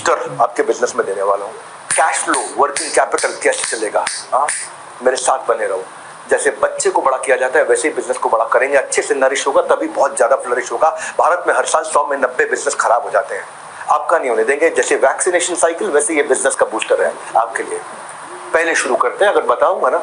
Booster आपके business में देने वाला हूँ। कैश फ्लो, वर्किंग कैपिटल कैसे चलेगा, मेरे साथ बने रहो। जैसे बच्चे को बड़ा किया जाता है वैसे ही बिजनेस को बड़ा करेंगे, अच्छे से नरिश होगा तभी बहुत ज्यादा फ्लरिश होगा। भारत में हर साल 100 में 90 बिजनेस खराब हो जाते हैं, आपका नहीं होने देंगे। जैसे वैक्सीनेशन साइकिल वैसे ये बिजनेस का बूस्टर है आपके लिए। पहले शुरू करते हैं, अगर बताऊंगा ना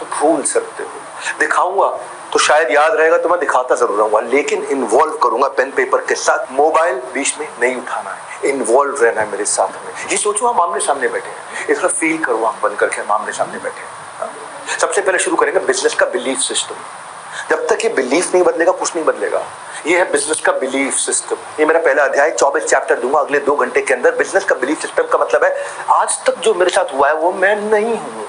तो भूल सकते हो, दिखाऊंगा तो शायद याद रहेगा तो मैं दिखाता जरूर रहूंगा, लेकिन इन्वॉल्व करूंगा पेन पेपर के साथ। मोबाइल बीच में नहीं उठाना है, इन्वॉल्व रहना है मेरे साथ में। ये सोचो हम आमने सामने बैठे हैं, इसका फील करो आंख बंद करके हम आमने सामने बैठे हैं। सबसे पहले शुरू करेंगे बिजनेस का बिलीफ सिस्टम। जब तक ये बिलीफ नहीं बदलेगा कुछ नहीं बदलेगा। ये है बिजनेस का बिलीफ सिस्टम। ये मेरा पहला अध्याय, 24 चैप्टर दूंगा अगले 2 घंटे के अंदर। बिजनेस का बिलीफ सिस्टम का मतलब है आज तक जो मेरे साथ हुआ है वो मैं नहीं हूं,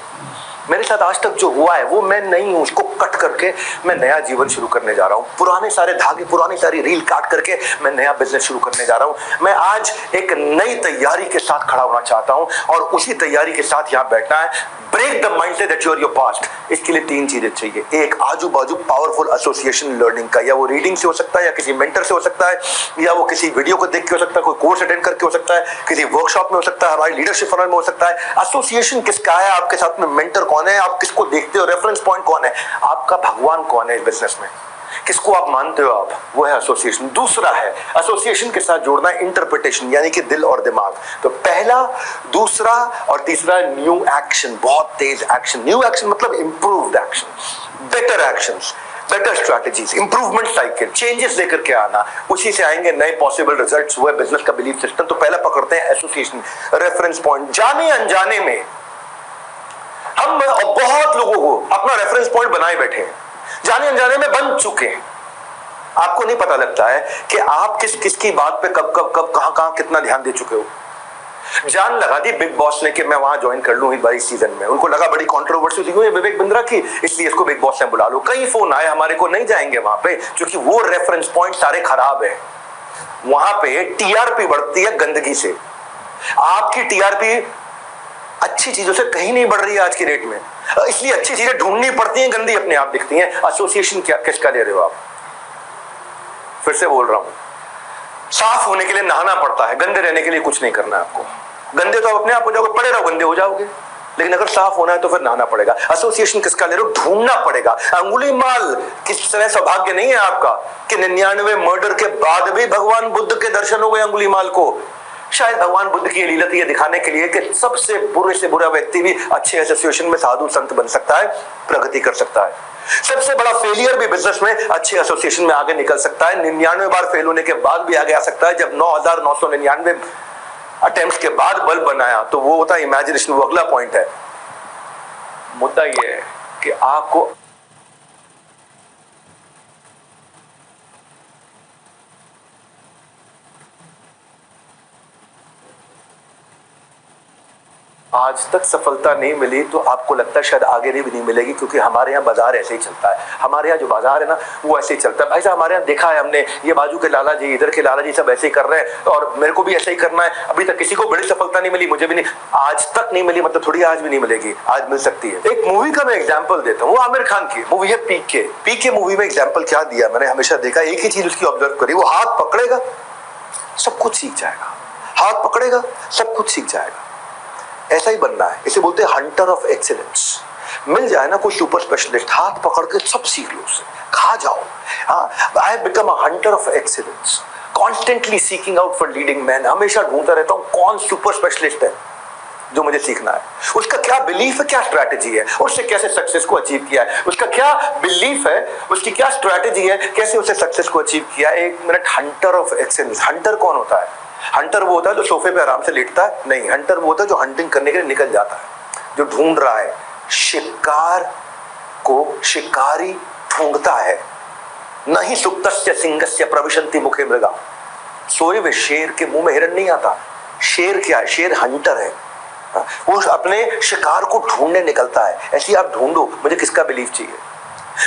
मेरे साथ आज तक जो हुआ है वो मैं नहीं हूं, उसको कट करके मैं नया जीवन शुरू करने जा रहा हूं। पुराने सारे धागे, पुरानी सारी रील काट करके मैं नया बिजनेस शुरू करने जा रहा हूं। मैं आज एक नई तैयारी के साथ खड़ा होना चाहता हूं और उसी तैयारी के साथ यहां बैठना है। Break the mindset that you are your past. इसके लिए 3 चीजें चाहिए। एक, आजू बाजू पावरफुल एसोसिएशन लर्निंग का, या वो रीडिंग से हो सकता है, या किसी मेंटर से हो सकता है, या वो किसी वीडियो को देख के हो सकता है, कोई कोर्स अटेंड करके हो सकता है, किसी वर्कशॉप में हो सकता है, हमारी लीडरशिप फनल में हो सकता है। एसोसिएशन किसका है, आपके साथ में मेंटर कौन है, आप किसको देखते हो, रेफरेंस पॉइंट कौन है, आपका भगवान कौन है इस बिजनेस में, किसको आप मानते हो आप, वो है एसोसिएशन। दूसरा है एसोसिएशन के साथ जोड़ना है इंटरप्रिटेशन, यानी कि दिल और दिमाग। तो पहला, दूसरा और तीसरा न्यू एक्शन, बहुत तेज एक्शन। न्यू एक्शन मतलब improved action, better actions, better strategies, improvement cycle, changes लेकर के आना, उसी से आएंगे नए पॉसिबल रिजल्ट्स। वो है बिजनेस का बिलीफ सिस्टम। तो पहला पकड़ते हैं एसोसिएशन, रेफरेंस पॉइंट। जाने अनजाने में हम बहुत लोगों को अपना रेफरेंस पॉइंट बनाए बैठे हैं, जाने अनजाने में बन चुके हैं। आपको नहीं पता लगता है कि आप किसकी बात पे कब कब कब कहां कितना ध्यान दे चुके हो। जान लगा दी बिग बॉस ने कि मैं वहां ज्वाइन कर लूं इस सीजन में। उनको लगा बड़ी कंट्रोवर्सी थी विवेक बिंद्रा की, इसलिए इसको बिग बॉस ने बुला लो। कई फोन आए हमारे को, नहीं जाएंगे वहां पे क्योंकि वो रेफरेंस पॉइंट सारे खराब है। वहां पे टीआरपी बढ़ती है गंदगी से। आपकी टीआरपी अच्छी चीजों से कहीं नहीं बढ़ रही है आज की डेट में, इसलिए अच्छी चीजें ढूंढनी पड़ती हैं, गंदी अपने आप दिखती हैं। एसोसिएशन क्या किसका ले रहे हो आप? फिर से बोल रहा हूं, साफ होने के लिए नहाना पड़ता है, गंदे रहने के लिए कुछ नहीं करना है आपको। गंदे तो अपने आप हो जाओगे, पड़े रहो गंदे हो जाओगे, लेकिन अगर साफ होना है तो फिर नहाना पड़ेगा। एसोसिएशन किसका ले रहे हो? ढूंढना पड़ेगा। अंगुली माल किस तरह सौभाग्य नहीं है आपका कि 99 मर्डर के बाद भी भगवान बुद्ध के दर्शन हो गए अंगुली माल को। शायद भगवान बुद्ध की लीला थी ये दिखाने के लिए कि सबसे बुरे से बुरा व्यक्ति भी अच्छे एसोसिएशन में साधु संत बन सकता है, प्रगति कर सकता है। सबसे बड़ा फेलियर भी बिजनेस में अच्छे एसोसिएशन में आगे निकल सकता है। 99 बार फेल होने के बाद भी आगे आ सकता है। जब 9,999 अटेम्प्ट के बाद बल्ब बनाया तो वो होता है इमेजिनेशन। वो अगला पॉइंट है। मुद्दा ये है कि आपको आज तक सफलता नहीं मिली तो आपको लगता है शायद आगे भी नहीं मिलेगी, क्योंकि हमारे यहाँ बाजार ऐसे ही चलता है। हमारे यहाँ जो बाजार है ना वो ऐसे ही चलता है। भाई साहब हमारे यहाँ देखा है हमने, ये बाजू के लाला जी, इधर के लाला जी सब ऐसे ही कर रहे हैं और मेरे को भी ऐसे ही करना है। अभी तक किसी को बड़ी सफलता नहीं मिली, मुझे भी नहीं, आज तक नहीं मिली, मतलब थोड़ी आज भी नहीं मिलेगी, आज मिल सकती है। एक मूवी का मैं एग्जाम्पल देता हूँ, वो आमिर खान की मूवी है पीके। पीके मूवी में एग्जाम्पल क्या दिया मैंने हमेशा देखा, एक ही चीज उसकी ऑब्जर्व करी, वो हाथ पकड़ेगा सब कुछ सीख जाएगा, हाथ पकड़ेगा सब कुछ सीख जाएगा। ऐसा ही बनना है, इसे बोलते हैं हंटर ऑफ एक्सीलेंस। मिल जाए ना कोई सुपर स्पेशलिस्ट, हाथ पकड़ के सब सीख लो उससे, खा जाओ। I have become a Hunter of excellence, constantly seeking out for leading man. हमेशा ढूंढता रहता हूं कौन सुपर स्पेशलिस्ट है जो मुझे सीखना है, उसका क्या बिलीफ है, क्या स्ट्रैटेजी है, उससे कैसे सक्सेस को अचीव किया है, उसका क्या बिलीफ है, उसकी क्या स्ट्रैटेजी है, कैसे उसे सक्सेस को अचीव किया। 1 minute, Hunter of excellence. Hunter कौन होता है? हंटर वो होता है जो सोफे पे आराम से लेटता है, नहीं, हंटर वो होता है जो हंटिंग करने के लिए निकल जाता है, जो ढूंढ रहा है। शिकार को शिकारी ढूंढता है, नहीं सुप्तस्य सिंहस्य प्रविशन्ति मुखे मृगा। सोए हुए शेर के मुंह में हिरण नहीं आता। शेर क्या है? शेर हंटर है, वो अपने शिकार को ढूंढने निकलता है। ऐसे आप ढूंढो मुझे किसका बिलीफ चाहिए,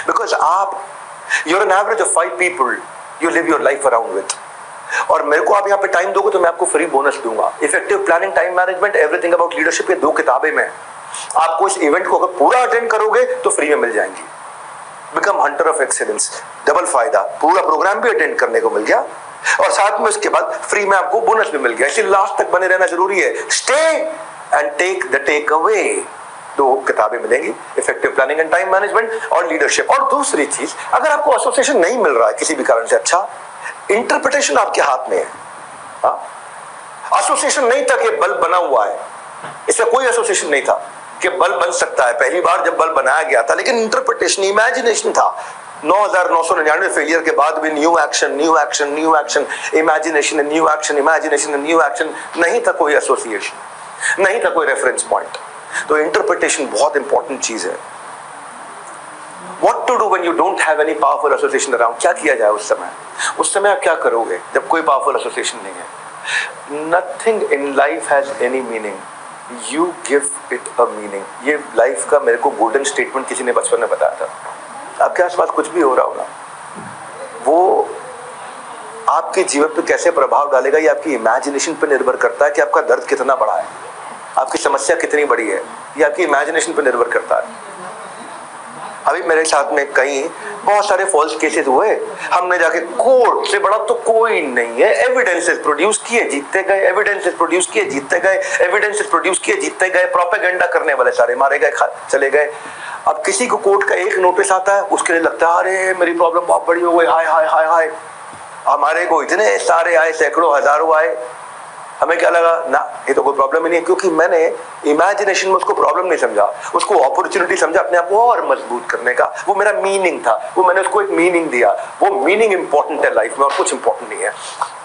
बिकॉज आप you're an average of 5 people you live your life around with. और मेरे को आप यहाँ पे टाइम दोगे तो मैं आपको फ्री बोनस दूंगा। Effective planning, time management, everything about leadership, ये 2 किताबें में आपको इस इवेंट को अगर पूरा अटेंड करोगे तो फ्री में मिल जाएंगी। Become Hunter of excellence, double फायदा, पूरा प्रोग्राम भी अटेंड करने को मिल गया, और साथ में उसके बाद फ्री में आपको बोनस भी मिल गया। इसलिए लास्ट तक बने रहना जरूरी है। Stay and take the takeaway. 2 किताबें मिलेंगी, effective planning and time management और लीडरशिप। और दूसरी चीज, अगर आपको एसोसिएशन नहीं मिल रहा है किसी भी कारण से, अच्छा इंटरप्रिटेशन आपके हाथ में है। एसोसिएशन नहीं था कि बल्ब बना हुआ है, इसका कोई एसोसिएशन नहीं था कि बल्ब बन सकता है। पहली बार जब बल्ब बनाया गया था, लेकिन इंटरप्रिटेशन, इमेजिनेशन था। 9,999 फेलियर के बाद भी new action, new action, new action, imagination, new action, imagination, new action. नहीं था कोई एसोसिएशन, नहीं था कोई रेफरेंस पॉइंट। तो इंटरप्रिटेशन बहुत इंपॉर्टेंट चीज है। What to do when you don't have any powerful association around? क्या किया जाए उस समय? उस समय आप क्या करोगे जब कोई powerful association नहीं है? Nothing in life has any meaning. You give it a meaning. ये लाइफ का मेरे को गोल्डन स्टेटमेंट किसी ने बचपन में बताया था। आपके आसपास कुछ भी हो रहा होगा, वो आपके जीवन पे कैसे प्रभाव डालेगा ये आपकी इमेजिनेशन पे निर्भर करता है कि आपका दर्द कितना बड़ा है, आपकी समस्या कितनी बड़ी है, ये आपकी इमेजिनेशन पे निर्भर करता है। अभी मेरे साथ में कई बहुत सारे फॉल्स केसेस हुए, हमने जाके कोर्ट से बड़ा तो कोई नहीं है, एविडेंसेस प्रोड्यूस किए, जीतते गए, एविडेंसेस प्रोड्यूस किए, जीतते गए, एविडेंसेस प्रोड्यूस किए, जीतते गए, प्रोपेगेंडा करने वाले सारे मारे गए, चले गए। अब किसी को कोर्ट का एक नोटिस आता है, उसके लिए लगता है अरे मेरी प्रॉब्लम बहुत बड़ी हो गई, हाय हाय हाय हाय। हमारे को इतने सारे आए, सैकड़ों हजारों आए, हमें क्या लगा ना ये तो कोई प्रॉब्लम ही नहीं है, क्योंकि मैंने इमेजिनेशन में उसको प्रॉब्लम नहीं समझा, उसको अपॉर्चुनिटी समझा अपने आप को और मजबूत करने का। वो मेरा मीनिंग था, वो मैंने उसको एक मीनिंग दिया। वो मीनिंग इंपॉर्टेंट है लाइफ में और कुछ इंपॉर्टेंट नहीं है।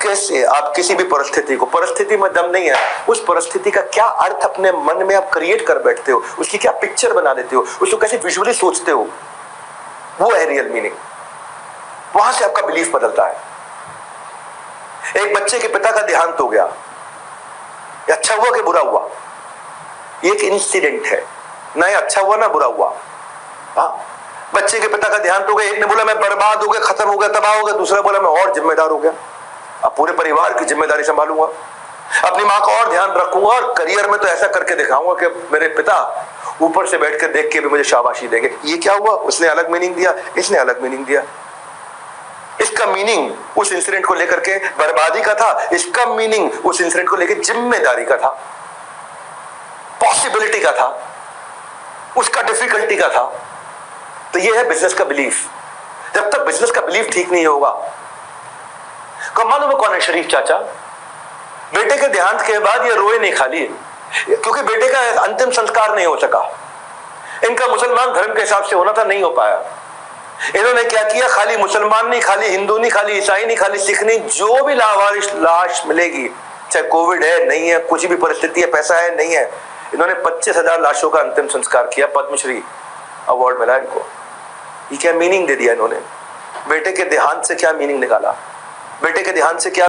कैसे आप किसी भी परिस्थिति में दम नहीं है, उस परिस्थिति का क्या अर्थ अपने मन में आप क्रिएट कर बैठते हो, उसकी क्या पिक्चर बना देते हो, उसको कैसे विजुअली सोचते हो, वो है रियल मीनिंग। वहां से आपका बिलीफ बदलता है। एक बच्चे के पिता का देहांत हो गया, अच्छा हुआ कि बुरा हुआ? ये एक इंसिडेंट है, ना ये अच्छा हुआ ना बुरा हुआ। बच्चे के पिता का देहांत हो गया, एक ने बोला मैं बर्बाद हो गया, खत्म हो गया, तबाह हो गया, दूसरा बोला मैं और जिम्मेदार हो गया, अब पूरे परिवार की जिम्मेदारी संभालूंगा, अपनी माँ का और ध्यान रखूंगा और करियर में तो ऐसा करके दिखाऊंगा कि मेरे पिता ऊपर से बैठ कर देख के भी मुझे शाबाशी देंगे। ये क्या हुआ? उसने अलग मीनिंग दिया, इसने अलग मीनिंग दिया। इसका मीनिंग उस इंसिडेंट को लेकर के बर्बादी का था, इसका मीनिंग उस इंसिडेंट को लेकर जिम्मेदारी का था, पॉसिबिलिटी का था, उसका डिफिकल्टी का था। तो ये है बिजनेस का बिलीफ। जब तक बिजनेस का बिलीफ ठीक नहीं होगा, मालूम है कौन है शरीफ चाचा? बेटे के देहांत के बाद ये रोए नहीं खाली, क्योंकि बेटे का अंतिम संस्कार नहीं हो सका। इनका मुसलमान धर्म के हिसाब से होना था, नहीं हो पाया। इन्होंने क्या किया, खाली मुसलमान नहीं, खाली हिंदू नहीं, खाली ईसाई नहीं, खाली सिख नहीं, जो भी लावारिश लाश मिलेगी, चाहे कोविड है नहीं है, कुछ भी परिस्थिति है, पैसा है नहीं है, इन्होंने 25,000 लाशों का अंतिम संस्कार किया। पद्मश्री अवार्ड मिला इनको। ये क्या मीनिंग दे दिया इन्होंने? बेटे के देहांत से क्या मीनिंग निकाला? बेटे के देहांत से क्या